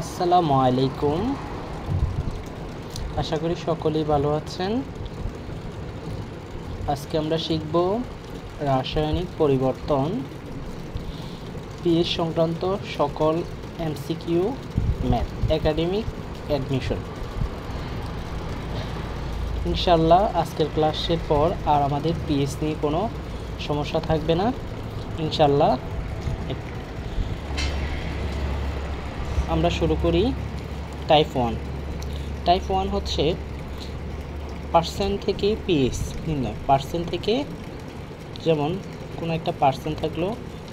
আসসালামু আলাইকুম। আশা করি সকলেই ভালো আছেন। আজকে আমরা শিখব রাসায়নিক পরিবর্তন, পিএইচ সংক্রান্ত সকল এমসিকিউ ম্যাথ, একাডেমিক অ্যাডমিশন। ইনশাআল্লাহ আজকের ক্লাসের পর আর আমাদের পিএইচ নিয়ে কোনো সমস্যা থাকবে না ইনশাআল্লাহ। আমরা শুরু করি। টাইপ 1 হচ্ছে পার্সেন্ট থেকে পিএইচ নির্ণয়। পার্সেন্ট থেকে, যেমন কোনো একটা পার্সেন্ট থাকলো,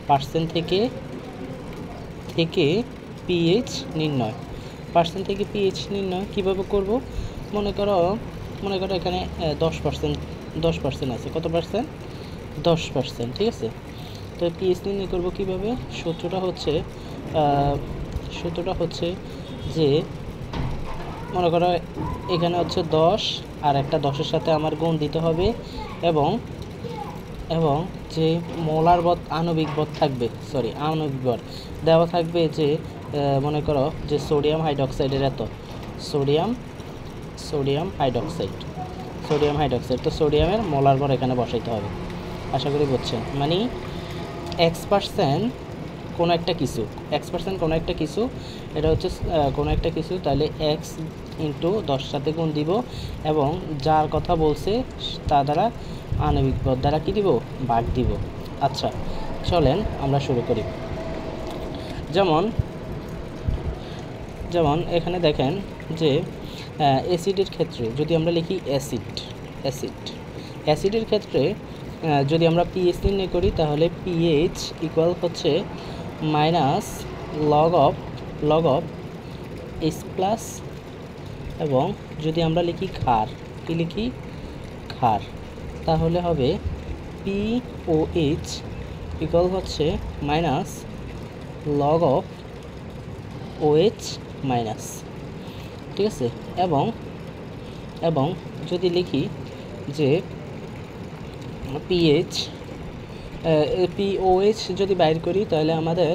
পার্সেন্ট থেকে পিএইচ নির্ণয়। পার্সেন্ট থেকে পিএইচ নির্ণয় কীভাবে করব? মনে করো এখানে 10% আছে। কত পার্সেন্ট? 10%, ঠিক আছে। তো পিএইচ নির্ণয় করব কীভাবে? সূত্রটা হচ্ছে যে মনে করো এখানে হচ্ছে 10 আর একটা 10-এর সাথে আমার গুণ দিতে হবে, এবং যে মোলার ভর, আণবিক ভর দেওয়া থাকবে, যে মনে করো যে সোডিয়াম হাইড্রোক্সাইডের এত সোডিয়াম হাইড্রোক্সাইড, তো সোডিয়ামের মোলার ভর এখানে বসাইতে হবে। আশা করি বুঝছেন। মানে X% কোনো একটা কিছু, এটা হচ্ছে কোনো একটা কিছু, তাহলে X × 10 সাথে গুণ দিব, এবং যার কথা বলছে তা দ্বারা আণবিক ভর দ্বারা কী দিব? ভাগ দিব। আচ্ছা, চলেন আমরা শুরু করি। যেমন এখানে দেখেন যে অ্যাসিডের ক্ষেত্রে যদি আমরা লিখি অ্যাসিডের ক্ষেত্রে যদি আমরা পিএইচ নির্ণয় করি, তাহলে পিএইচ ইকুয়াল হচ্ছে মাইনাস লগ অফ H+, এবং যদি আমরা লিখি ক্ষার, ক্ষার, তাহলে হবে POH ইকুয়াল হচ্ছে মাইনাস লগ অফ OH-, ঠিক আছে। এবং যদি লিখি যে POH যদি বাইর করি, তাহলে আমাদের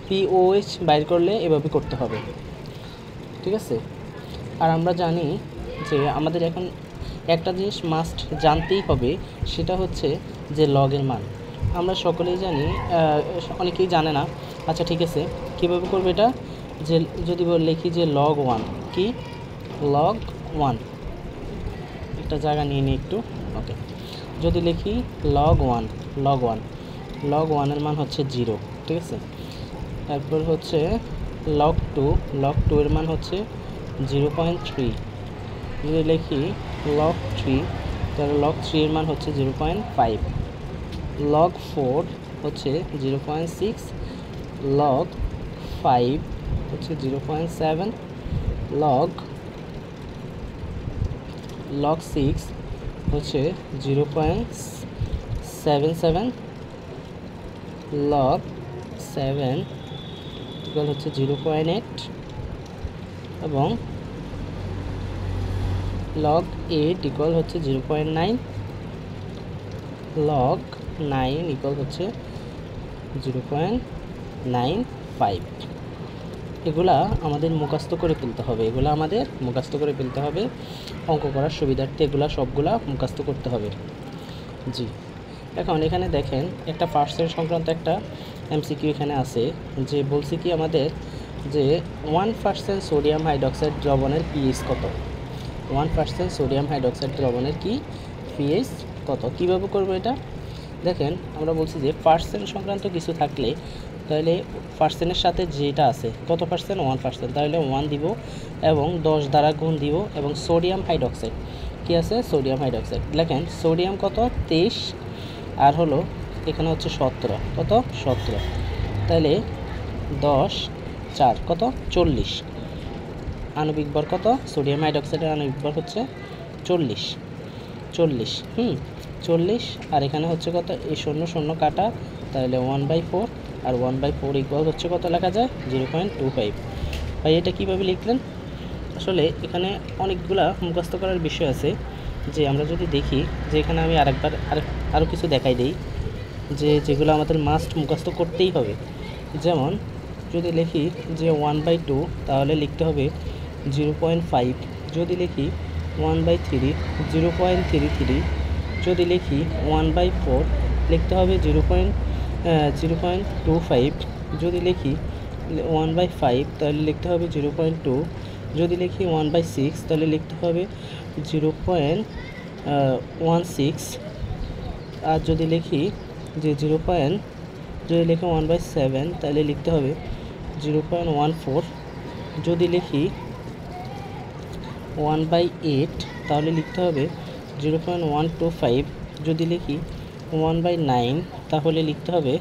POH বাইর করলে এভাবে করতে হবে, ঠিক আছে। আর আমরা জানি যে আমাদের এখন একটা জিনিস মাস্ট জানতেই হবে, সেটা হচ্ছে যে লগের মান। আমরা সকলেই জানি, অনেকেই জানে না। আচ্ছা, ঠিক আছে, কীভাবে করবো এটা? যে যদি লিখি যে log 1, কি log 1, একটা জায়গা নিয়ে নিই একটু, ওকে। যদি লিখি log 1 এর মান হচ্ছে 0, ঠিক আছে। তারপর হচ্ছে log 2 এর মান হচ্ছে 0.3। যদি লিখি log 3, তাহলে log 3 এর মান হচ্ছে 0.5। log 4 হচ্ছে 0.6, log 5 হচ্ছে 0.7, log 6 হচ্ছে 0.77, log 7 ইকুয়াল হচ্ছে 0.8, এবং log 8 ইকুয়াল হচ্ছে 0.9, log 9 ইকুয়াল হচ্ছে 0.95। এগুলা আমাদের মুখস্থ করে ফেলতে হবে, অঙ্ক করার সুবিধার্থে এগুলা সবগুলা মুখস্থ করতে হবে। জি, এখন এখানে দেখেন একটা পার্সেন্ট সংক্রান্ত একটা এমসিকিউ এখানে আছে, যে বলছে কি আমাদের যে 1% সোডিয়াম হাইড্রোক্সাইড দ্রবণের পিএইচ কত? 1% সোডিয়াম হাইড্রোক্সাইড দ্রবণের কি পিএইচ কত? কীভাবে করবো এটা? দেখেন, আমরা বলছি যে পার্সেন্ট সংক্রান্ত কিছু থাকলে, তাহলে পার্সেন্টের সাথে যেটা আছে কত পার্সেন্ট? 1%, তাহলে 1 দিব এবং 10 দ্বারা গুণ দিব, এবং সোডিয়াম হাইড্রোক্সাইড কি আছে? Sodium hydroxide. দেখেন সোডিয়াম কত? 23, আর হলো এখানে হচ্ছে 17। কত? 17। তাহলে 10 4 কত? 40। আণবিক ভর কত? সোডিয়াম হাইড্রোক্সাইডের আণবিক ভর হচ্ছে 40। 40, আর এখানে হচ্ছে কত? এই 0 কাটা, তাহলে 1/4, আর 1/4 ইকুয়াল হচ্ছে কত লেখা যায়? 0.25। ভাই, এটা কীভাবে লিখলেন? আসলে এখানে অনেকগুলা মুখস্থ করার বিষয় আছে, যে আমরা যদি দেখি যে এখানে আমি আরও কিছু দেখাই দিই, যেগুলো আমাদের মাস্ট মুখস্থ করতেই হবে। যেমন যদি লিখি যে 1/2 তাহলে লিখতে হবে 0.5। যদি লিখি 1/3 0.33। যদি লিখি 1/4 লিখতে হবে 0.25। যদি লিখি 1/5 তাহলে লিখতে হবে 0.2। যদি লিখি 1/6 তাহলে লিখতে হবে 0.16। আর যদি লিখি যে যদি লিখি 1/7 তাহলে লিখতে হবে 0.14। যদি লিখি 1/8 তাহলে লিখতে হবে 0.125। যদি লিখি 1/9 তাহলে লিখতে হবে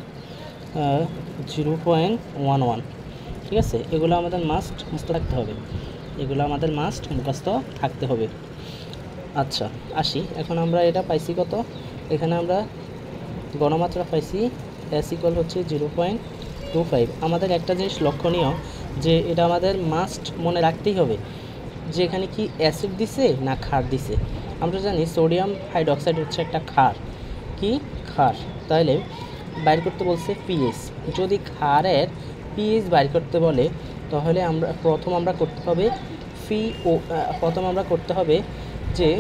0.11। ঠিক আছে, এগুলো আমাদের মাস্ট মুখস্থ রাখতে হবে, এগুলো আমাদের মাস্ট মুখস্থ থাকতে হবে। আচ্ছা আসি, এখন আমরা এটা পাইছি কত, এখানে আমরা গণমাত্রা পাইছি S ইকুয়াল হচ্ছে 0.25। আমাদের একটা জিনিস লক্ষণীয় যে এটা আমাদের মাস্ট মনে রাখতেই হবে যে এখানে কি অ্যাসিড দিছে না ক্ষার দিছে। আমরা জানি সোডিয়াম হাইড্রোক্সাইড হচ্ছে একটা ক্ষার, কি ক্ষার। তাহলে বাইর করতে বলছে পিএইচ। যদি ক্ষারের পিএইচ বাইর করতে বলে তাহলে প্রথম আমরা করতে হবে যে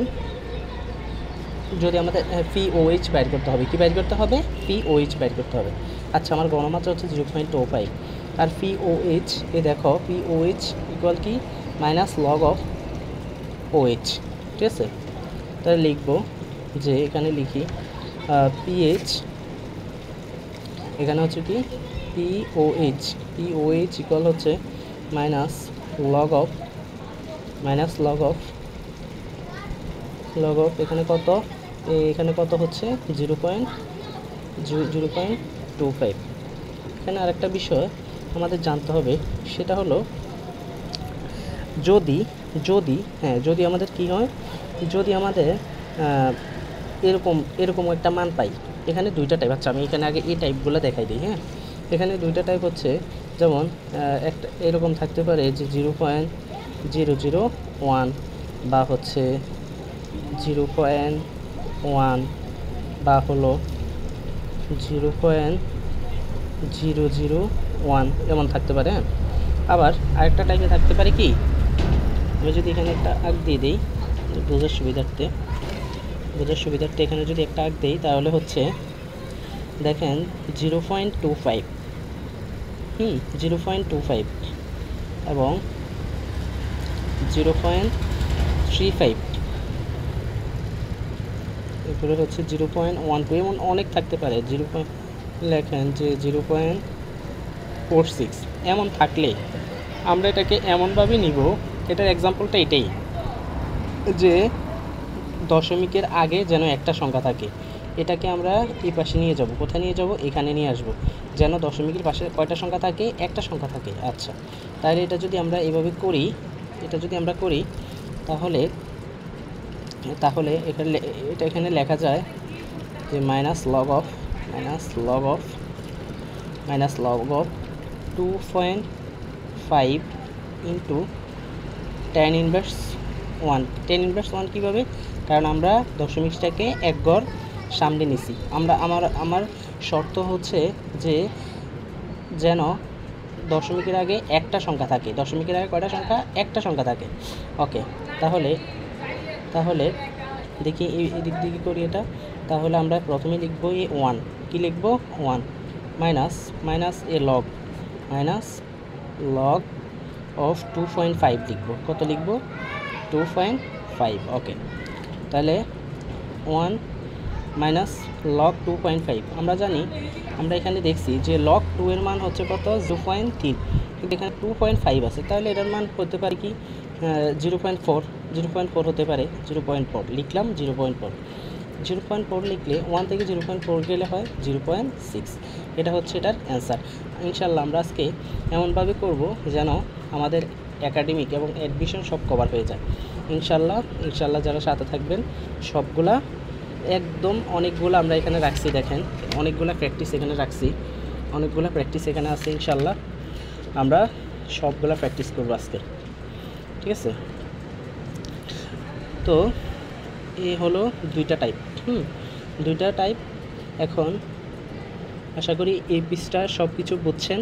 যদি আমাদের POH বাইর করতে হবে, কি বাইর করতে হবে, POH বাইর করতে হবে। আচ্ছা আমার গণমাত্রা হচ্ছে 0.25 আর POH এ দেখো POH ইকুয়াল কি -log of OH। ঠিক আছে, তাহলে লিখবো যে এখানে লিখি PH, এখানে হচ্ছে কি POH ইকুয়াল হচ্ছে -log of এখানে কত হচ্ছে 0.25। এখানে আরেকটা বিষয় আমাদের জানতে হবে, সেটা হলো যদি আমাদের কি হয়, যদি আমাদের এরকম একটা মান পাই। এখানে দুইটা টাইপ। আচ্ছা আমি এখানে আগে এই টাইপগুলো দেখাই দিই। হ্যাঁ, এখানে দুইটা টাইপ হচ্ছে, যেমন একটা এরকম থাকতে পারে যে 0.001 বা হচ্ছে 0.1 বা হলো 0.001 এমন থাকতে পারে। হ্যাঁ, আবার আরেকটা টাইপে থাকতে পারে কি, আমি যদি এখানে একটা আগ দিয়ে দিই বোঝার সুবিধার্থে এখানে যদি একটা আগ দিই তাহলে হচ্ছে দেখেন 0.25 0.25 এবং 0.35, এরপরে হচ্ছে 0.12 এমন অনেক থাকতে পারে। লেখেন যে 0.46 এমন থাকলে আমরা এটাকে এমনভাবে নিব, এটার এক্সাম্পলটা এটাই যে দশমিকের আগে যেন একটা সংখ্যা থাকে। এটাকে আমরা এই পাশে নিয়ে যাব, কোথায় নিয়ে যাব, এখানে নিয়ে আসব, যেন দশমিকের পাশে কয়টা সংখ্যা থাকে, একটা সংখ্যা থাকে। আচ্ছা তাহলে এটা যদি আমরা এভাবে করি, তাহলে এখানে লেখা যায় যে -log of 2.5 into tan inverse 1। tan inverse 1 কীভাবে, কারণ আমরা দশমিকটাকে এক ঘর সামনে নিছি। আমার শর্ত হচ্ছে যে যেন দশমিকের আগে একটা সংখ্যা থাকে। দশমিকের আগে কয়টা সংখ্যা, একটা সংখ্যা থাকে। ওকে, তাহলে দেখি এদিক দিকে করি এটা। তাহলে আমরা প্রথমে লিখব এই 1, কি লিখব 1 মাইনাস এ লগ অফ 2.5 লিখব। কত লিখব, 2.5। ওকে, তাহলে 1 মাইনাস লগ 2.5। আমরা জানি, আমরা এখানে দেখছি যে লগ 2 এর মান হচ্ছে কত, 0.3, কিন্তু এখানে 2.5 আছে, তাহলে এটার মান হতে পারে কি 0.4 হতে পারে। 0.4 লিখলাম, 0.4 লিখলে 1 থেকে 0.4 গেলে হয় 0.6। এটা হচ্ছে এটার অ্যান্সার। ইনশাল্লাহ আমরা আজকে এমনভাবে করব যেন আমাদের একাডেমিক এবং অ্যাডমিশন সব কভার হয়ে যায়। ইনশাল্লাহ যারা সাথে থাকবেন সবগুলা একদম, অনেকগুলো আমরা এখানে রাখছি, দেখেন অনেকগুলো প্র্যাকটিস এখানে আছে। ইনশাল্লাহ আমরা সবগুলা প্র্যাকটিস করবো আজকে, ঠিক আছে। তো এই হলো দুইটা টাইপ। এখন আশা করি এই পৃষ্ঠা সব কিছু বুঝছেন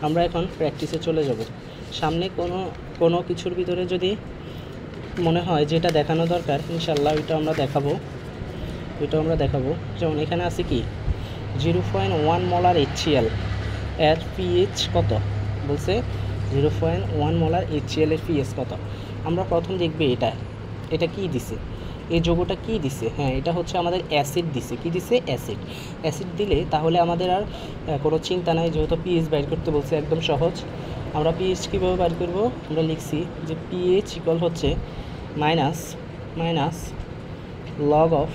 আমরা এখন প্র্যাকটিসে চলে যাব। সামনে কোনো কিছুর ভিতরে যদি মনে হয় যেটা দেখানো দরকার ইনশাল্লাহ ওইটা আমরা দেখাবো। যেমন এখানে আছে কি 0.1 মোলার HCl এর পিএইচ কত বলছে, 0.1 মোলার HCl এর পিএইচ কত। আমরা প্রথম দেখবে এটা কি দিছে, এই যৌগটা কি দিছে। হ্যাঁ, এটা হচ্ছে আমাদের অ্যাসিড দিছে। কি দিছে? অ্যাসিড দিলে তাহলে আমাদের আর কোনো চিন্তা নাই, যেহেতু পিএইচ বাইর করতে বলছে একদম সহজ। আমরা পিএইচ কীভাবে বাইর করব, আমরা লিখছি যে পিএইচ ইকুয়াল হচ্ছে মাইনাস লগ অফ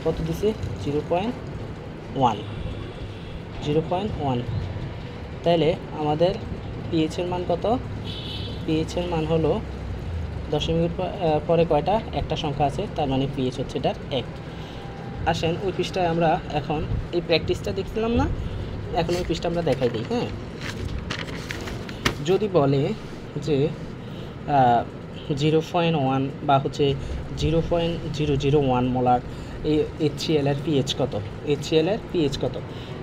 কত দিছে 0.1। তাহলে আমাদের পিএইচের মান কত? পিএইচের মান হলো দশমিকের পরে কয়টা একটা সংখ্যা আছে, তার মানে পিএইচ হচ্ছে এটার 1। আসেন ওই পৃষ্ঠায় আমরা এখন এই প্র্যাকটিসটা দেখছিলাম না, এখন ওই পৃষ্ঠা আমরা দেখাই দিই। হ্যাঁ, যদি বলে যে 0.1 বা হচ্ছে 0.001 মোলার HCl এর পিএইচ কত,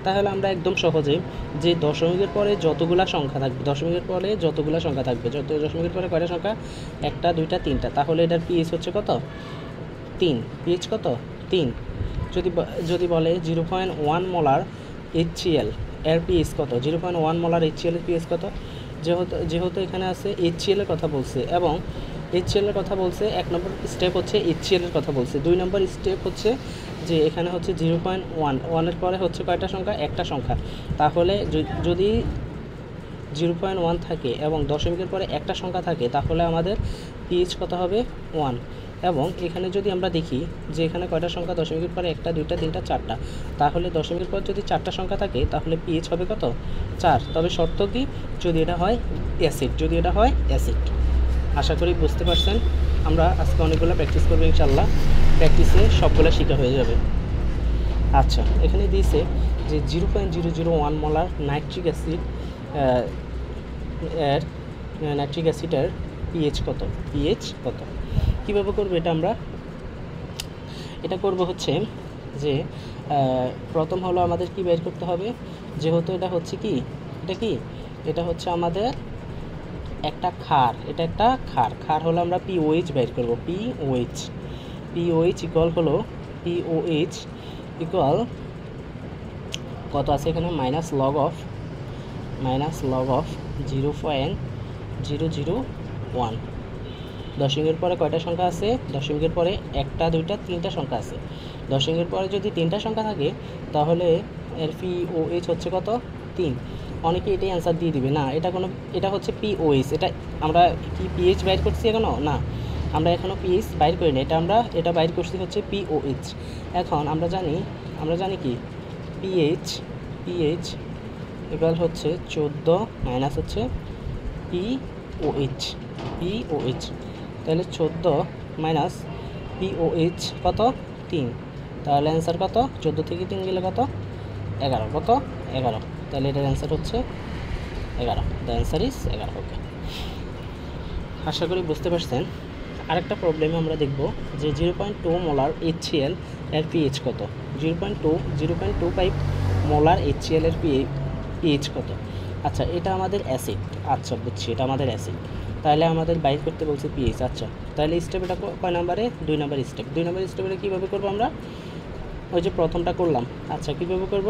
তাহলে আমরা একদম সহজে যে দশমিকের পরে যতগুলা সংখ্যা থাকবে, দশমিকের পরে কয়টা সংখ্যা, 1 2 3, তাহলে এটার পিএইচ হচ্ছে কত? 3। পিএইচ কত? 3। যদি বলে 0.1 মোলার HCl এর পিএইচ কত, 0.1 মোলার HCl এর পিএইচ কত, যেহেতু এখানে আছে HCl এর কথা বলছে এবং HCl এর কথা বলছে, 1 নম্বর স্টেপ হচ্ছে HCl এর কথা বলছে, 2 নম্বর স্টেপ হচ্ছে যে এখানে হচ্ছে 0.1 এর পরে হচ্ছে কয়টা সংখ্যা, একটা সংখ্যা। তাহলে যদি 0.1 থাকে এবং দশমিকের পরে একটা সংখ্যা থাকে, তাহলে আমাদের পিএইচ কত হবে? 1। এবং এখানে যদি আমরা দেখি যে এখানে কয়টা সংখ্যা, দশমিকের পরে 1 2 3 4টা, তাহলে দশমিকের পর যদি 4টা সংখ্যা থাকে তাহলে পিএইচ হবে কত? 4। তবে শর্ত কি? যদি এটা হয় অ্যাসিড। আশা করি বুঝতে পারছেন। আমরা আজকে অনেকগুলো প্র্যাকটিস করবো ইনশাল্লাহ, প্র্যাকটিসে সবগুলো শেখা হয়ে যাবে। আচ্ছা, এখানে দিয়েছে যে 0.001 মোলার নাইট্রিক অ্যাসিডের পিএইচ কত। কীভাবে করবো এটা করব হচ্ছে যে প্রথম হলো আমাদের কি বের করতে হবে, যেহেতু এটা হচ্ছে এটা হচ্ছে আমাদের একটা ক্ষার, ক্ষার হলো আমরা পিওএইচ বের করব। পিওএইচ ইকুয়াল কত আছে এখানে, মাইনাস লগ অফ 0.001। দশমিকের পরে কয়টা সংখ্যা আছে, দশমিকের পরে 1 2 3টা সংখ্যা আছে। দশমিকের পরে যদি 3টা সংখ্যা থাকে তাহলে এর পিওএইচ হচ্ছে কত? 3। অনেকে এটাই অ্যান্সার দিয়ে দিবে, না এটা হচ্ছে পিওএইচ। এটা আমরা কি পিএইচ বাইর করছি এখনো? না, আমরা এখনো পিএইচ বাইর করি না, এটা বাইর করছি হচ্ছে পিওএইচ। এখন আমরা জানি কি পিএইচ ইকুয়াল হচ্ছে 14 মাইনাস হচ্ছে পিওএইচ। তাহলে 14 মাইনাস পিওএইচ কত? 3। তাহলে অ্যান্সার কত? 14 থেকে 3 গেলে কত? 11। কত? 11। তাহলে এটার অ্যান্সার হচ্ছে 11। The answer is 11। ওকে, আশা করি বুঝতে পারছেন। আরেকটা প্রবলেমে আমরা দেখব যে 0.2 মোলার HCl এর পিএইচ কত। 0.25 মোলার HCl এর পিএইচ কত। আচ্ছা, এটা আমাদের অ্যাসিড। আচ্ছা, বুঝছি, এটা আমাদের অ্যাসিড। তাহলে আমাদের বাইর করতে বলছে পিএইচ। আচ্ছা, তাহলে স্টেপ এটা কয় নাম্বারে? 2 নম্বর স্টেপ। 2 নম্বর স্টেপে কীভাবে করবো আমরা? ওই যে প্রথমটা করলাম। আচ্ছা, কীভাবে করব?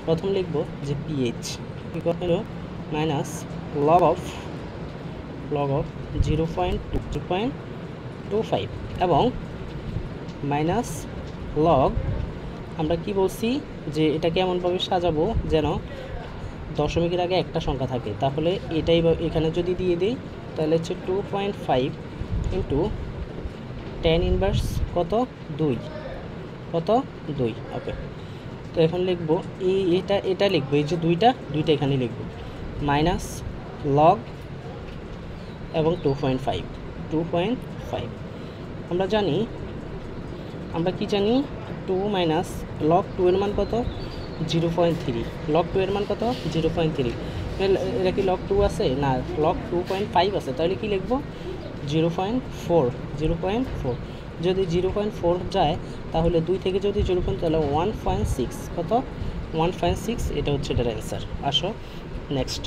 প্রথম লিখব যে pH equal minus log of 0.25 এবং মাইনাস লগ, আমরা কি বলছি যে এটাকে এমনভাবে সাজাবো যেন দশমিকের আগে একটা সংখ্যা থাকে। তাহলে এটাই এখানে যদি দিয়ে দিই তাহলে হচ্ছে 2.5 ইন্টু 10 ইনভার্স কত? 2। কত? 2। ওকে, তো এখন লিখব এটা লিখবো, এই যে দুইটা এখানে লিখব, মাইনাস লগ এবং 2.5। আমরা কি জানি 2 মাইনাস লগ 2 এর মান কত? 0.3। লগ 2 এর মান কত? 0.3। এটা কি লগ 2 আছে? না, লগ 2.5 আছে। তাহলে কি লিখব? 0.4। যদি 0.4 যায় তাহলে 2 থেকে যদি 0. তাহলে 1.6 কত 1.6 এটা হচ্ছে এটার অ্যান্সার। আসো নেক্সট,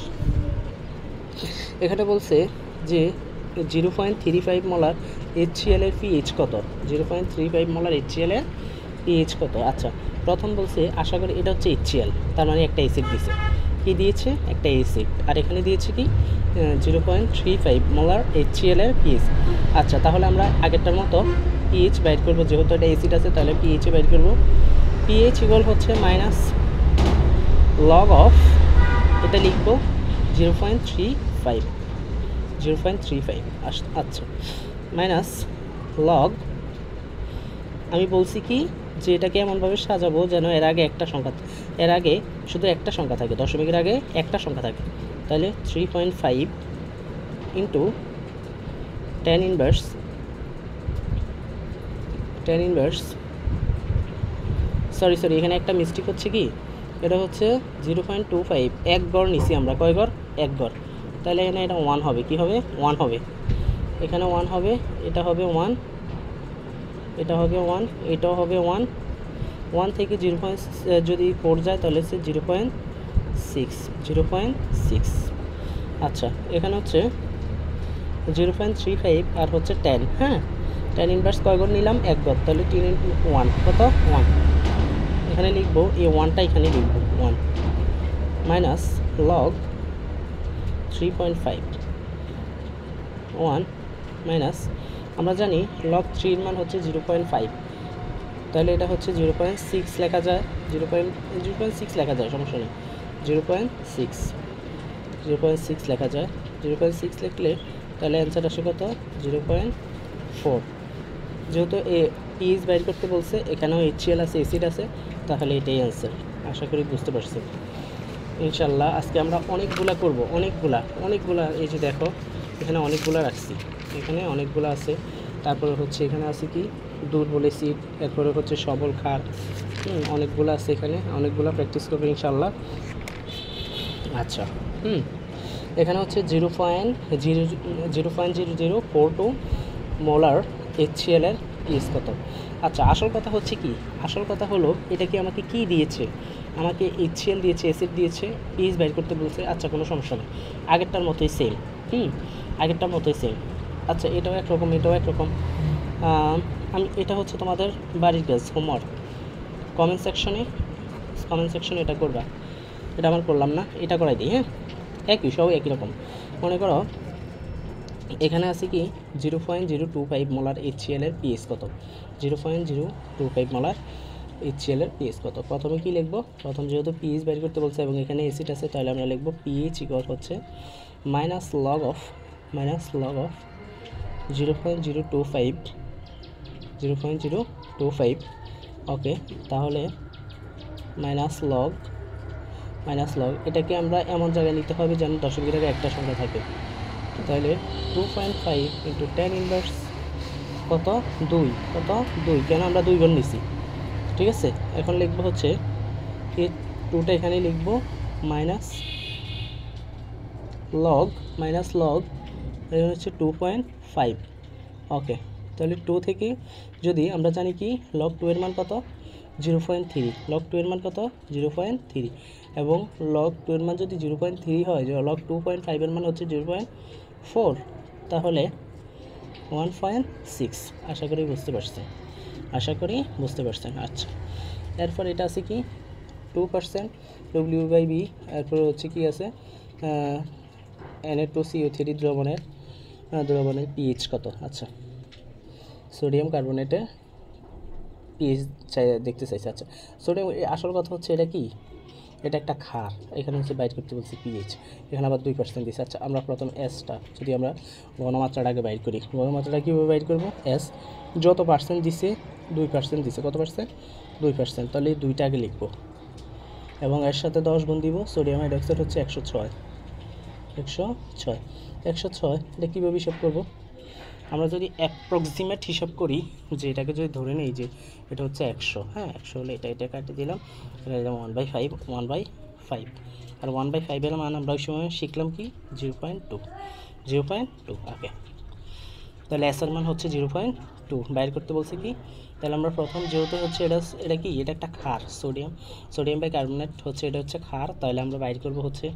এখানে বলছে যে 0.35 মোলার HCl এর পিএইচ কত, 0.35 মোলার HCl এর পিএইচ কত। আচ্ছা প্রথম বলছে আশা করি এটা হচ্ছে HCl, তার মানে একটা অ্যাসিড দিয়েছে, কি দিয়েছে একটা অ্যাসিড, আর এখানে দিয়েছে কি 0.35 মোলার HCl এর পিএইচ। আচ্ছা তাহলে আমরা আগেরটার মতো পিএইচ বাইর করবো, যেহেতু এটা অ্যাসিড আছে তাহলে পিএইচ বাইর করবো। পিএইচ ইকুয়াল হচ্ছে মাইনাস লগ অফ, এটা লিখবো 0.35 আচ্ছা মাইনাস লগ, আমি বলছি কি যে এটাকে এমনভাবে সাজাবো যেন এর আগে একটা সংখ্যা, এর আগে শুধু একটা সংখ্যা থাকে, দশমিকের আগে একটা সংখ্যা থাকে, তাহলে 3.5 ইন্টু 10 ইনভার্স সরি এখানে একটা মিস্টেক হচ্ছে কি, এটা হচ্ছে 0.25, এক গড় নিছি আমরা, কয় গড় এক গড়, তাহলে এখানে এটা 1 হবে, কি হবে 1 হবে, এখানে 1 হবে, এটা হবে 1, এটা হবে 1, এটাও হবে 1, 1 থেকে 0. যদি 4 যায় তাহলে হচ্ছে 0.6। আচ্ছা এখানে হচ্ছে 0.35 আর হচ্ছে 10, হ্যাঁ 10 ইনভার্স কয় গড় নিলাম এক গড়, তাহলে 10 ইন্টু 1 কত 1, এখানে লিখবো এই 1টা এখানে লিখবো 1 মাইনাস লগ 3.5 1 মাইনাস, আমরা জানি লগ 3 এর মান হচ্ছে 0.5, তাহলে এটা হচ্ছে 0.6 লেখা যায়, 0.6 লেখা যায়, সমস্যা নেই, 0.6 লেখা যায়, 0.6 লিখলে তাহলে অ্যান্সার আসে কত 0.4। যেহেতু পিএইচ বাইর করতে বলছে, এখানেও HCl আছে অ্যাসিড আছে, তাহলে এটাই অ্যান্সার। আশা করি বুঝতে পারছি ইনশাল্লাহ। আজকে আমরা অনেকগুলা করব, অনেকগুলা, এই যে দেখো এখানে অনেকগুলা রাখছি, এখানে অনেকগুলো আছে, তারপরে হচ্ছে এখানে আছে কি দুর্বল অ্যাসিড, এরপরে হচ্ছে সবল ক্ষার, অনেকগুলো আছে এখানে, অনেকগুলো প্র্যাকটিস করবে ইনশাল্লাহ। আচ্ছা এখানে হচ্ছে 0.0042 মোলার HCl এর পিএইচ কত। আচ্ছা আসল কথা হচ্ছে কি, আসল কথা হলো এটা কি আমাকে কি দিয়েছে, আমাকে HCl দিয়েছে, অ্যাসিড দিয়েছে, পিএইচ বাইর করতে বলছে। আচ্ছা কোনো সমস্যা নেই, আগেরটার মতোই সেম, আগেরটার মতোই সেম। আচ্ছা এটাও একরকম, এটাও একরকম। আমি এটা হচ্ছে তোমাদের বাড়ির কাজ, হোমওয়ার্ক, কমেন্ট সেকশনে এটা করবা, এটা আমার করলাম না, এটা করাই দিই, হ্যাঁ একই সব একই রকম। মনে করো এখানে আছে কি 0.025 মোলার HCl এর পিএইচ কত, 0.025 মোলার HCl এর পিএইচ কত। প্রথমে কি লিখবো, প্রথম যেহেতু পিএইচ বের করতে বলছে এবং এখানে অ্যাসিড আছে, তাহলে আমরা লিখবো পিএইচ ইকুয়াল হচ্ছে মাইনাস লগ অফ 0.025, ওকে, তাহলে মাইনাস লগ, এটাকে আমরা এমন জায়গায় নিতে হবে যেন দশমিকের আগে একটা সংখ্যা থাকে, তাহলে 2.5 ইন্টু 10 ইনভার্স কত 2, কেন আমরা 2 বার নিছি, ঠিক আছে। এখন লিখবো হচ্ছে এই 2টা এখানে লিখবো মাইনাস লগ এখানে হচ্ছে 2.5, ওকে। তাহলে 2 থেকে যদি আমরা জানি কি লগ 2 এর মান কত 0.3, লগ 2 এর মান কত 0.3, এবং লগ 2 এর মান যদি 0.3 হয়, লগ 2.5 এর মান হচ্ছে 0.4, তাহলে 1.6। আশা করি বুঝতে পারছেন। আচ্ছা এরপর এটা আছে কি 2% W/B, এরপর হচ্ছে কি আছে Na2CO3 দ্রবণের পিএইচ কত। আচ্ছা সোডিয়াম কার্বনেটের পিএইচ দেখতে চাইছে। আচ্ছা সোডিয়াম, আসল কথা হচ্ছে এটা কি, এটা একটা ক্ষার, এখানে হচ্ছে বাইর করতে বলছি পিএইচ, এখানে আবার 2% দিচ্ছে। আচ্ছা আমরা প্রথম এসটা যদি আমরা ঘনমাত্রাটাকে বাইর করি, ঘনমাত্রাটা কীভাবে বাইর করবো, এস যত পার্সেন্ট দিছে 2% দিছে, কত পার্সেন্ট 2%, তাহলে এই 2টা আগে লিখবো এবং এর সাথে 10 গুণ দিব। সোডিয়াম হাইড্রোক্সাইড হচ্ছে 106, এটা কীভাবে হিসাব করবো, আমরা যদি অ্যাপ্রক্সিমেট হিসাব করি, যে এটাকে যদি ধরে নিই যে এটা হচ্ছে 100, হ্যাঁ 100 হলে এটা কাটে দিলাম, এটা দিলাম 1/5, আর 1/5 এর মান আমরা ওই সময় শিখলাম কি 0.2, ওকে। তাহলে এস এর মান হচ্ছে 0.2 বাইর করতে বলছে কি। তাহলে আমরা প্রথম যেহেতু হচ্ছে এটা কি, এটা একটা ক্ষার, সোডিয়াম বাইকার্বনেট হচ্ছে, এটা হচ্ছে ক্ষার। তাহলে আমরা বাইর করব হচ্ছে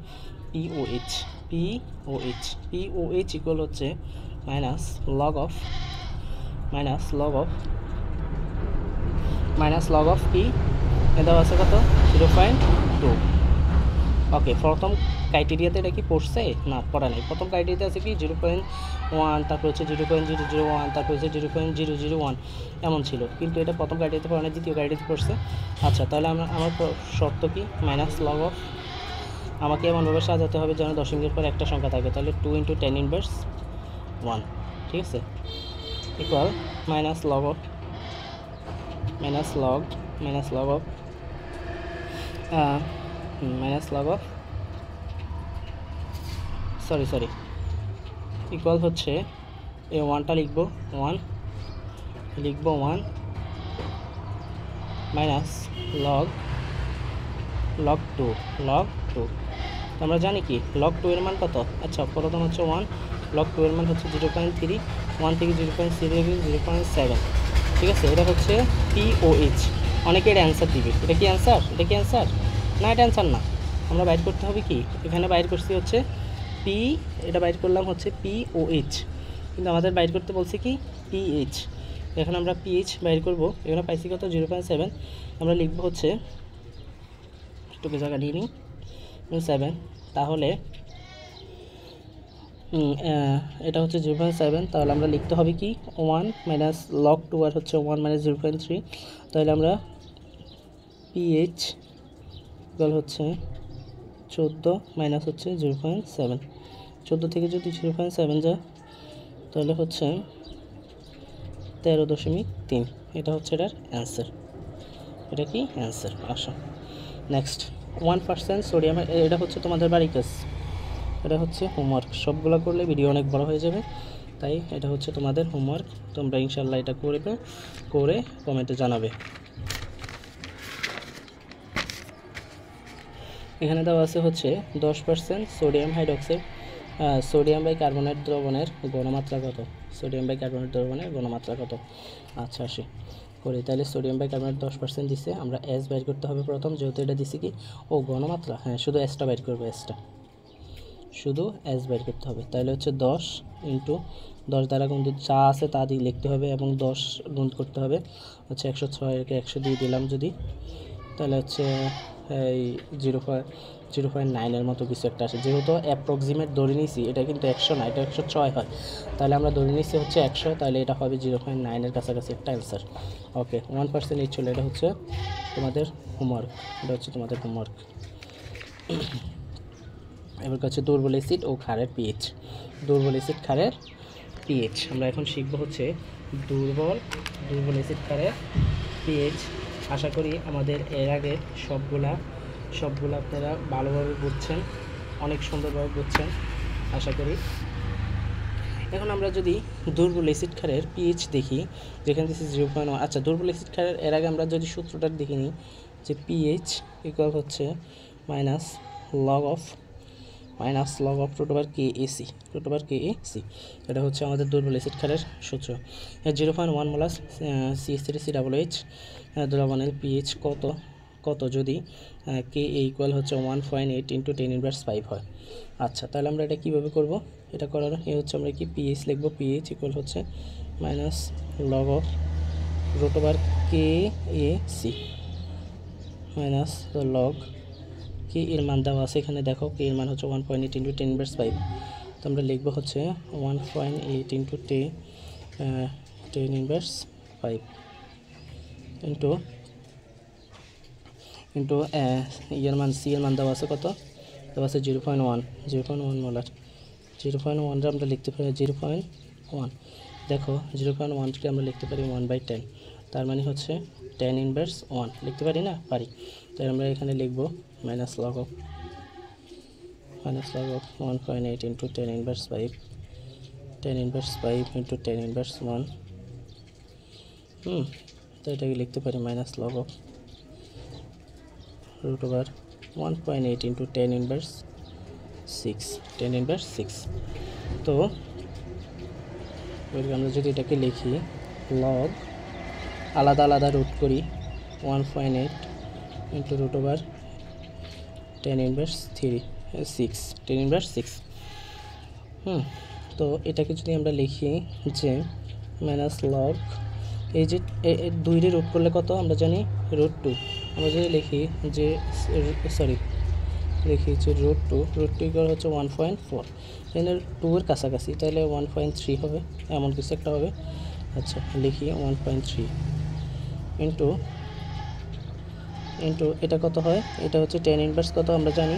পিওএইচ ইকুয়াল হচ্ছে মাইনাস লগ অফ কি এটা আছে কত 0.2। ওকে, প্রথম ক্রাইটেরিয়াতে এটা কি পড়ছে না, পড়া নেই। প্রথম ক্রাইটেরিয়াতে আছে কি 0.1, তারপর হচ্ছে 0.001, তারপর হচ্ছে 0.001 এমন ছিল, কিন্তু এটা প্রথম ক্রাইটেরিয়াতে পড়া নেই, দ্বিতীয় ক্রাইটেরিয়াতে পড়ছে। আচ্ছা, তাহলে আমার শর্ত কি মাইনাস লগ অফ, আমাকে এমনভাবে সাজাতে হবে যেন দশমিকের পর একটা সংখ্যা থাকে। তাহলে 2 × 10⁻1, ঠিক আছে, equal minus log of sorry equal হচ্ছে এই 1টা লিখবো 1 মাইনাস লগ 2 আমরা জানি কি লগ 2 এর মান কত। আচ্ছা, প্রথম হচ্ছে 1, লগ 2 এর মান হচ্ছে 0.3, 1 থেকে 0.7, ঠিক আছে। এটা হচ্ছে পিওএইচ। অনেকে এটা অ্যান্সার দিবে, এটা কি অ্যান্সার না, এটা অ্যান্সার না। আমরা বাইর করতে হবে কি, এখানে বাইর করছি হচ্ছে এটা বাইর করলাম হচ্ছে পিওএইচ, কিন্তু আমাদের বাইর করতে বলছে কি পিএইচ। এখন আমরা পিএইচ বাইর করব, এখানে পাইছি কত 0.7, আমরা লিখব হচ্ছে একটু জায়গা নিয়ে নিই 7। তাহলে এটা হচ্ছে 0.7, তাহলে আমরা লিখতে হবে কি 1 মাইনাস লগ 2 আর হচ্ছে 1 মাইনাস 0.3। তাহলে আমরা পিএইচ ইকুয়াল হচ্ছে 14 মাইনাস হচ্ছে 0.7, 14 থেকে যদি 0.7 যায় তাহলে হচ্ছে 13.3। এটা হচ্ছে এটার অ্যান্সার, এটা কি অ্যান্সার। আসো নেক্সট, 1% সোডিয়াম, এটা হচ্ছে তোমাদের বাড়ি কাজ, এটা হচ্ছে হোমওয়ার্ক। সবগুলো করলে ভিডিও অনেক বড় হয়ে যাবে, তাই এটা হচ্ছে তোমাদের হোমওয়ার্ক। তোমরা ইনশাল্লাহ এটা করে কমেন্টে জানাবে। এখানে দেওয়া আছে হচ্ছে 10% সোডিয়াম হাইড্রোক্সাইড সোডিয়াম বাইকার্বনেট দ্রবণের ঘনমাত্রা কত। আচ্ছা, আসি করি। তাহলে সোডিয়াম বাইকার্বনেট 10% দিছে, আমরা এস বাইর করতে হবে প্রথম, যেহেতু এটা দিছি কি ঘনমাত্রা, হ্যাঁ শুধু এসটা বাইর করবো, শুধু এস বাইর করতে হবে। তাহলে হচ্ছে 10 × 10 দ্বারা গুণ যা আছে তা দিয়ে লিখতে হবে, এবং 10 গুণ করতে হবে হচ্ছে 106-কে 100 দিয়ে দিলাম যদি, তাহলে হচ্ছে এই 0.9 মতো কিছু একটা আসে। যেহেতু অ্যাপ্রক্সিমেট ধরে নিয়েছি, এটা কিন্তু 100 না, এটা 106 হয়, তাহলে আমরা ধরে নিয়েছি হচ্ছে 100, তাহলে এটা হবে 0.9-এর কাছাকাছি একটা অ্যান্সার। ওকে, 1% এই ছিল, এটা হচ্ছে তোমাদের হোমওয়ার্ক, এবার হচ্ছে দুর্বল অ্যাসিড ও ক্ষারের পিএইচ। আমরা এখন শিখবো হচ্ছে দুর্বল অ্যাসিড ক্ষারের পিএইচ। আশা করি আমাদের এর আগে সবগুলা আপনারা ভালোভাবে বুঝছেন, অনেক সুন্দরভাবে বুঝছেন আশা করি। এখন আমরা যদি দুর্বল অ্যাসিড ক্ষারের পিএইচ দেখি, যেখানে দিচ্ছি 0.1। আচ্ছা, দুর্বল অ্যাসিড ক্ষারের এর আগে আমরা যদি সূত্রটা দেখে নিই, যে পিএইচ ইকুয়াল হচ্ছে মাইনাস লগ অফ √KAC, এটা হচ্ছে আমাদের দুর্বল অ্যাসিড ক্ষারের সূত্র। 0.1 মোলার CH3COOH দ্রবণের পিএইচ কত যদি Ka ইকুয়াল হচ্ছে 1.8 × 10⁻5 হয়। আচ্ছা, তাহলে আমরা এটা কীভাবে করব, এটা করার হচ্ছে আমরা কি পিএইচ লিখব, পিএইচ ইকুয়াল হচ্ছে minus log of √KAC minus log কি এর মান দেওয়া আছে এখানে, দেখো কি এর মান হচ্ছে 1.8 × 10⁻5, তো আমরা লিখবো হচ্ছে 1.8 × 10⁻5 ইন্টু এর মান, সি এর মান দেওয়া আছে কত, দেওয়া আছে 0.1 মোলার। 0.1 আমরা লিখতে পারি 0.1, দেখো 0.1কে আমরা লিখতে পারি 1/10, তার মানে হচ্ছে 10⁻1 লিখতে পারি না, পারি। তাই আমরা এখানে লিখব মাইনাস লগ অফ 1.8 × 10⁻5 × 10⁻1। তো এটাকে লিখতে পারি মাইনাস লগ অফ √1.8 × 10⁻6। তো এবার আমরা যদি এটাকে লিখি লগ আলাদা আলাদা রুট করি 1.8 ইন্টু রুট ওভার 10⁻6 তো এটাকে যদি আমরা লিখি যে মাইনাস লগ এই যে 2 রুট করলে কত আমরা জানি √2 আমরা যদি লিখি যে লিখি যে √2 ইকুয়াল হচ্ছে 1.4 এখানে 2 এর কাছাকাছি তাহলে 1.3 হবে এমন কিছু একটা হবে। আচ্ছা লিখি 1.3 ইন্টু এটা কত হয়, এটা হচ্ছে 10 কত আমরা জানি,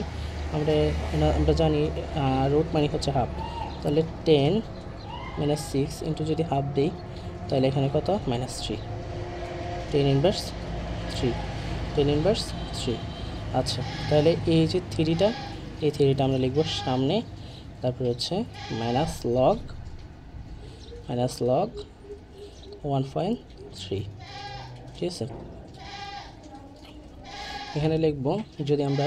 আমরা জানি রুট মানে হচ্ছে হাফ, তাহলে 10 - 6 ইন্টু যদি হাফ দিই তাহলে এখানে কত -3 10 * 3 আচ্ছা তাহলে এই যে থ্রিটা আমরা লিখব সামনে, তারপরে হচ্ছে মাইনাস লগ 1.3 ঠিক আছে। এখানে লিখব যদি আমরা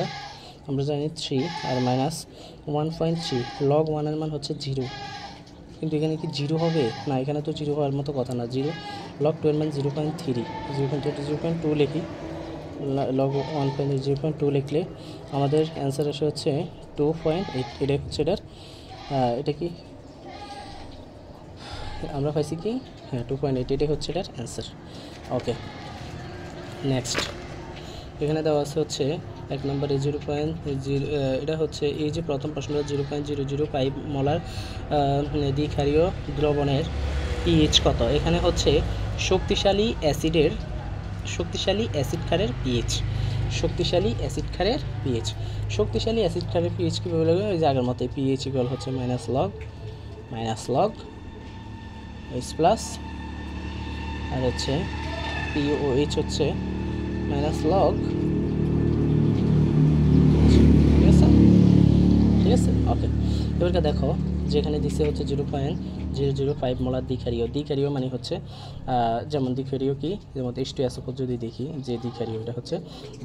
জানি 3 আর মাইনাস 1.3 লগ 1 এর মান হচ্ছে 0, কিন্তু এখানে কি 0 হবে না, এখানে তো 0 হওয়ার মতো কথা না। 0 লগ 2 এর মান 0.2 লিখি, লগ 1.0.2 লিখলে আমাদের অ্যান্সার আসে হচ্ছে 2.8। এটা হচ্ছে এটা কি আমরা পাইছি কি, হ্যাঁ 2.8, এটাই হচ্ছে এটার অ্যান্সার। ওকে নেক্সট এখানে দেওয়া আছে হচ্ছে 1 নম্বরে 0.0, এটা হচ্ছে এই যে প্রথম প্রশ্নটা 0.005 মোলার দ্বিক্ষারীয় দ্রবণের পিএইচ কত। এখানে হচ্ছে শক্তিশালী অ্যাসিড ক্ষারের পিএইচ, শক্তিশালী অ্যাসিড ক্ষারের পিএইচ কীভাবে লাগবে, ওই যে আগের মতো পিএইচ ইকুয়াল হচ্ছে মাইনাস লগ এইচ প্লাস, আর হচ্ছে পিওএইচ হচ্ছে মাইনাস লগ, ঠিক আছে। ওকে এবারকে দেখো যেখানে দিচ্ছে হচ্ছে 0.005 মোলার দ্বিক্ষারীয় মানে হচ্ছে যেমন দ্বিক্ষারীয় কি, যেমন H2SO4 যদি দেখি যে দ্বিক্ষারীয়, এটা হচ্ছে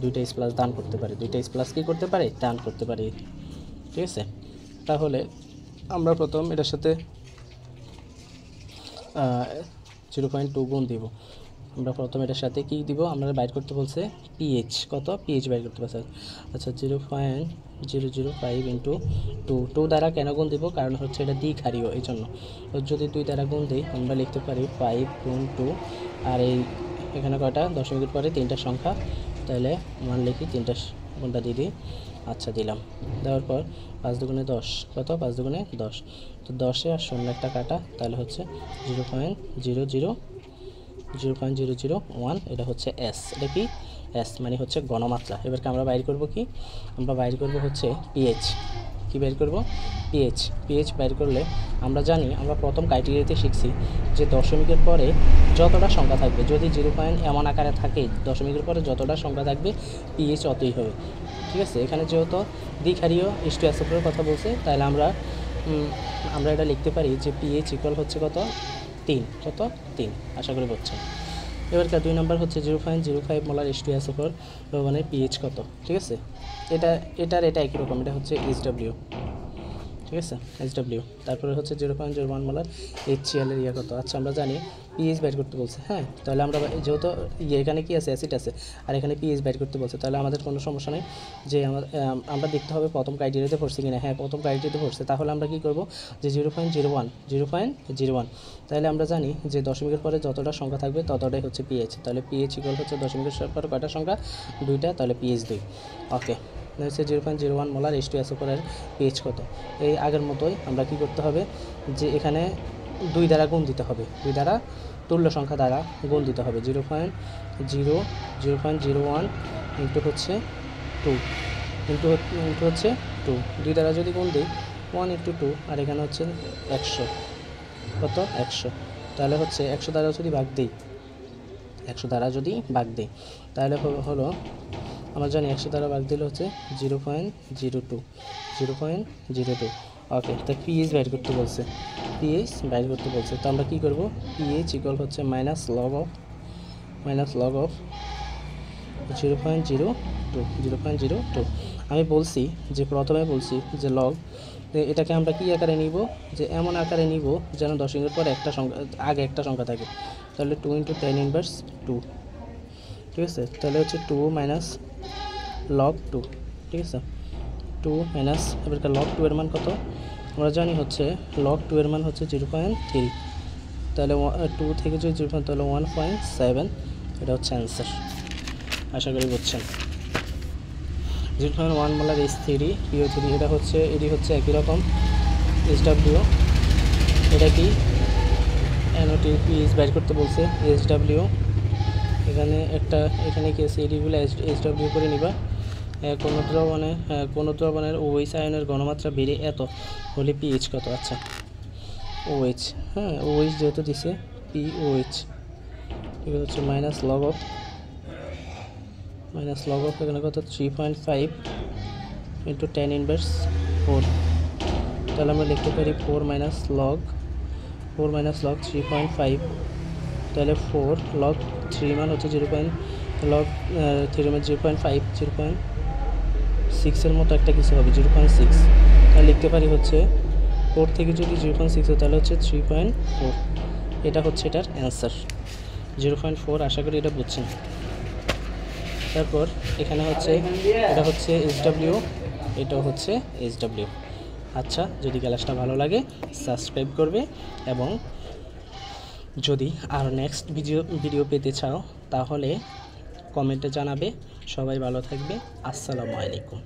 2টা H+ দান করতে পারে, 2টা H+ কি করতে পারে, দান করতে পারে, ঠিক আছে। তাহলে আমরা প্রথম এটার সাথে 0.2 গুণ দিব, আমরা প্রথম এটার সাথে কি দিব, আমরা বাইর করতে বলছে পিএইচ কত, পিএইচ বাইর করতে বলছে। আচ্ছা 0.005 ইন্টু 2 দ্বারা কেন গুণ দিব, কারণ হচ্ছে এটা দ্বিক্ষারীয় এই জন্য। যদি 2 দ্বারা গুণ দিই আমরা লিখতে পারি 5 গুণ 2, আর এই এখানে কয়টা দশমিকের পরে 3টা সংখ্যা, তাহলে 1 লিখি, 3টা গুণটা দিয়ে দিই। আচ্ছা দিলাম, দেওয়ার পর 5 দুগুণে 10 কত, 5 দুগুণে 10, তো 10-এ আর 0 একটা কাটা, তাহলে হচ্ছে 0.001, এটা হচ্ছে এস, এটা কি এস মানে হচ্ছে ঘনমাত্রা। এবারকে আমরা বাইর করব কি, আমরা বাইর করব হচ্ছে পিএইচ, কি বাইর করব পিএইচ বাইর করলে আমরা জানি, আমরা প্রথম ক্রাইটেরিয়াতে শিখছি যে দশমিকের পরে যতটা সংখ্যা থাকবে, যদি 0 এমন আকারে থাকে দশমিকের পরে যতটা সংখ্যা থাকবে পিএইচ অতই হবে, ঠিক আছে। এখানে যেহেতু দ্বিক্ষারীয় H2SO4 এর কথা বলছে, তাহলে আমরা এটা লিখতে পারি যে পিএইচ ইকুয়াল হচ্ছে কত, 3 আশা করি বুঝছেন। এবারকার 2 নম্বর হচ্ছে 0.05 মোলার H2SO4 দ্রবণের পিএইচ কত, ঠিক আছে। এটা একই রকম, এটা হচ্ছে HW, ঠিক আছে HW। তারপরে হচ্ছে 0.01 মোলার HCl এর কত। আচ্ছা আমরা জানি পিএইচ বাইর করতে বলছে, হ্যাঁ তাহলে আমরা যেহেতু এখানে কি আছে, অ্যাসিড আছে, আর এখানে পিএইচ বাইর করতে বলছে, তাহলে আমাদের কোনো সমস্যা নেই যে আমরা দেখতে হবে প্রথম ক্রাইটেরিয়াতে পড়ছে কিনা, হ্যাঁ প্রথম ক্রাইটেরিয়াতে পড়ছে, তাহলে আমরা কি করব যে 0.01, তাহলে আমরা জানি যে দশমিকের পরে যতটা সংখ্যা থাকবে ততটাই হচ্ছে পিএইচ, তাহলে পিএইচ ইকুয়াল হচ্ছে দশমিকের পরে কয়টা সংখ্যা, 2টা, তাহলে পিএইচ 2। ওকে হচ্ছে 0.01 মোলার H2SO4 এর পিএইচ কত। এই আগের মতোই আমরা কি করতে হবে যে এখানে 2 দ্বারা গুণ দিতে হবে, 2 দ্বারা তুল্য সংখ্যা দ্বারা গুণ দিতে হবে। 0.01 ইন্টু হচ্ছে 2 ইন্টু হচ্ছে 2, 2 দ্বারা যদি গুণ দিই 1 ইন্টু 2, আর এখানে হচ্ছে 100 কত 100, তাহলে হচ্ছে 100 দ্বারা যদি ভাগ দিই, তাহলে হলো আমরা জানি 100 দ্বারা ভাগ দিলে হচ্ছে 0.02। ওকে তো পিএইচ বাইর করতে বলছে, তো আমরা কি করব, পিএইচ ইকুয়াল হচ্ছে মাইনাস লগ অফ 0.02। আমি বলছি যে প্রথমে বলছি যে লগ যে এটাকে আমরা কী আকারে নিব, যে এমন আকারে নিব যেন দশমিকের পর একটা সংখ্যা আগে একটা সংখ্যা থাকে। তাহলে 2 × tan ইনভার্স 2, ঠিক আছে। তাহলে হচ্ছে 2 মাইনাস log 2, ঠিক আছে। 2 মাইনাস এবারকার log 2 এর মান কত আমরা জানি, হচ্ছে log 2 এর মান হচ্ছে 0.3। তাহলে 2 থেকে যদি 0 তাহলে 1.7, এটা হচ্ছে অ্যান্সার। আশা করি বুঝছেন। 0.1 মোলার H3 PO3, এটা হচ্ছে এটি হচ্ছে একই রকম SW। এটা কি NOT পিএইচ বাইর করতে বলছে SW। এখানে কি আছে, এডিগুলো SW করে নিবা। কোনো দ্রবণের OH আয়নের ঘনমাত্রা বেড়ে এত হলে পিএইচ কত? আচ্ছা OH, হ্যাঁ OH যেহেতু দিছে POH, এগুলো হচ্ছে মাইনাস লগ অফ এখানে কত 3.5 ইন্টু tan ইনভার্স 4। তাহলে আমরা লিখতে পারি 4 মাইনাস লগ 3.5, তাহলে 4 log 3 মান হচ্ছে 0. log 3 মান 0.5, 0.6 এর মতো একটা কিছু হবে, 0.6। তাহলে লিখতে পারি হচ্ছে 4 থেকে যদি 0.6 হয় তাহলে হচ্ছে 3.4। এটা হচ্ছে এটার অ্যান্সার 0.4। আশা করি এটা বুঝছেন। তারপর এখানে হচ্ছে এটা হচ্ছে SW, এটাও হচ্ছে SW। আচ্ছা, যদি ক্লাসটা ভালো লাগে সাবস্ক্রাইব করবে, এবং যদি আর নেক্সট ভিডিও পেতে চাও তাহলে কমেন্টে জানাবে। সবাই ভালো থাকবে। আসসালামু আলাইকুম।